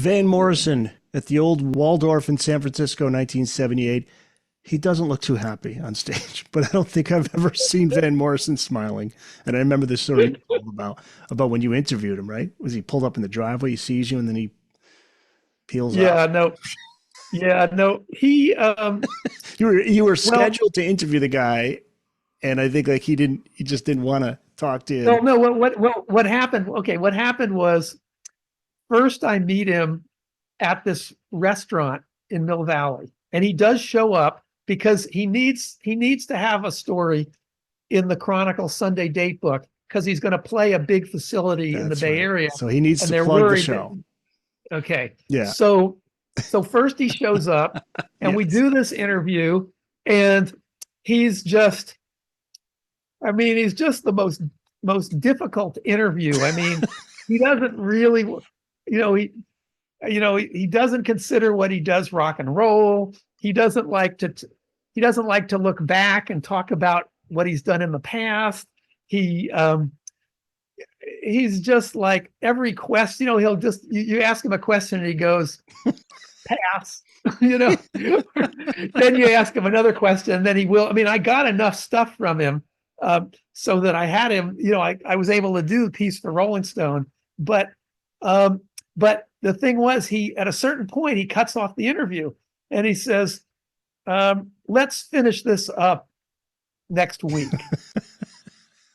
Van Morrison at the old Waldorf in San Francisco, 1978. He doesn't look too happy on stage, but I don't think I've ever seen Van Morrison smiling. And I remember the story you told about when you interviewed him, right? Was he pulled up in the driveway, he sees you, and then he peels out? Yeah, no, yeah, no. He You were well, scheduled to interview the guy, and I think like he just didn't want to talk to you. no, no. What happened? Okay, what happened was first I meet him at this restaurant in Mill Valley, and he does show up because he needs to have a story in the Chronicle Sunday Date book because he's going to play a big facility in the That's Bay right. Area, So he needs and to they're plug the worried that show. okay. Yeah. So first he shows up and we Yes. do this interview and he's just, I mean, he's just the most difficult interview. I mean, he doesn't really, he doesn't consider what he does rock and roll. He doesn't like to look back and talk about what he's done in the past. He he's just like every question, he'll just you ask him a question and he goes, pass. Then you ask him another question and then he will. I mean, I got enough stuff from him so that I had him, I was able to do the piece for Rolling Stone. But the thing was, he at a certain point he cuts off the interview and he says, let's finish this up next week.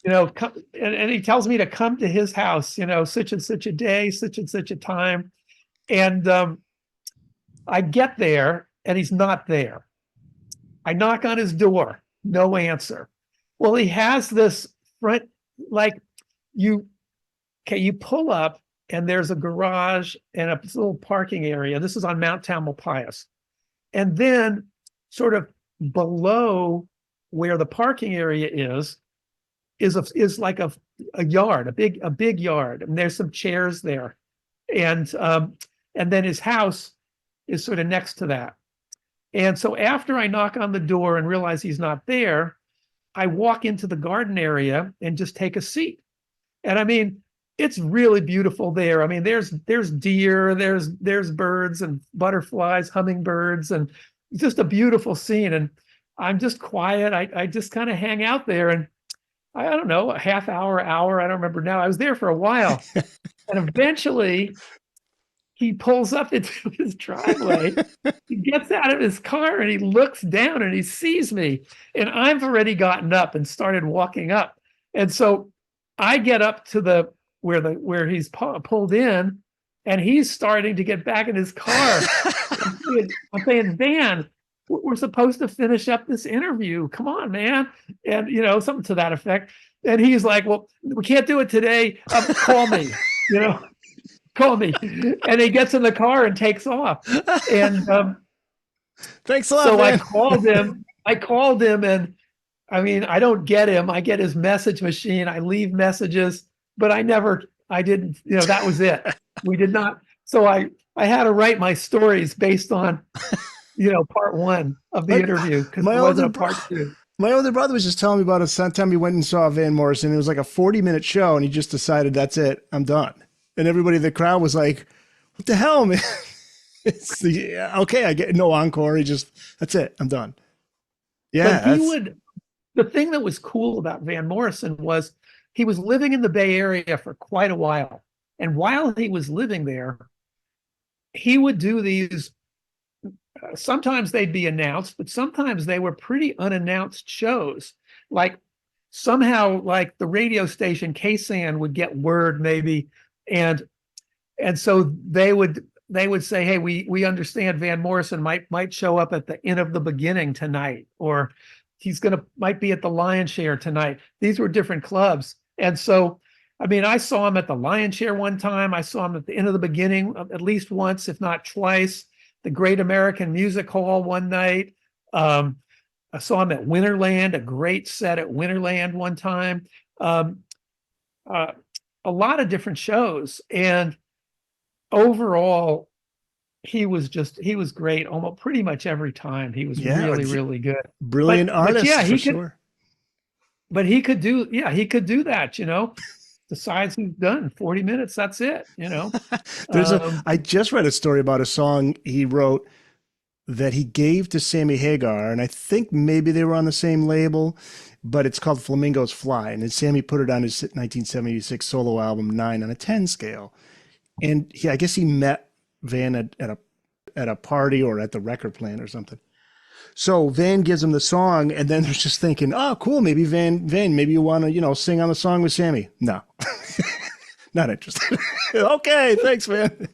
And he tells me to come to his house, such and such a day, such and such a time. And I get there and he's not there. I knock on his door, no answer. Well, he has this front, like you pull up and there's a garage and a little parking area. This is on Mount Tamalpais. And then sort of below where the parking area is like a yard, a big yard, and there's some chairs there, and then his house is sort of next to that. And so after I knock on the door and realize he's not there, I walk into the garden area and just take a seat. And I mean, it's really beautiful there. I mean, there's deer, there's birds and butterflies, hummingbirds, and just a beautiful scene. And I'm just quiet. I just kind of hang out there and I don't know, a half hour, I don't remember now. I was there for a while. And eventually he pulls up into his driveway. He gets out of his car and he looks down and he sees me. And I've already gotten up and started walking up. And so I get up to where he's pulled in and he's starting to get back in his car. I'm saying, Van, we're supposed to finish up this interview. Come on, man. And, something to that effect. And he's like, well, we can't do it today. Call me, call me. And he gets in the car and takes off. And Thanks a lot, so man. I called him and I mean, I don't get him. I get his message machine. I leave messages, but I didn't, that was it. We did not. So I had to write my stories based on part one of the interview because it wasn't a part two. My older brother was just telling me about a time he went and saw Van Morrison. It was like a 40-minute show, and he just decided, that's it, I'm done. And everybody in the crowd was like, what the hell, man? Okay, I get no encore. That's it, I'm done. Yeah. But the thing that was cool about Van Morrison was he was living in the Bay Area for quite a while. And while he was living there, he would do these. Sometimes they'd be announced, but sometimes they were pretty unannounced shows. Like somehow, like the radio station KSAN would get word maybe, and so they would say, "Hey, we understand Van Morrison might show up at the Inn of the Beginning tonight, or might be at the Lion Share tonight." These were different clubs, and so I mean, I saw him at the Lion Share one time. I saw him at the Inn of the Beginning at least once, if not twice. The Great American Music Hall one night. I saw him at Winterland, a great set at Winterland one time. A lot of different shows. And overall, he was great almost pretty much every time. He was really good. Brilliant artist, for sure. But he could do that, decides he's done 40 minutes. That's it, I just read a story about a song he wrote that he gave to Sammy Hagar, and I think maybe they were on the same label, but it's called Flamingos Fly, and then Sammy put it on his 1976 solo album 9 on a 10 scale. And I guess he met Van at a party or at the record plant or something. So Van gives him the song, and then they're just thinking, oh, cool, maybe Van, maybe you want to, sing on the song with Sammy. No, not interested. Okay, thanks, man.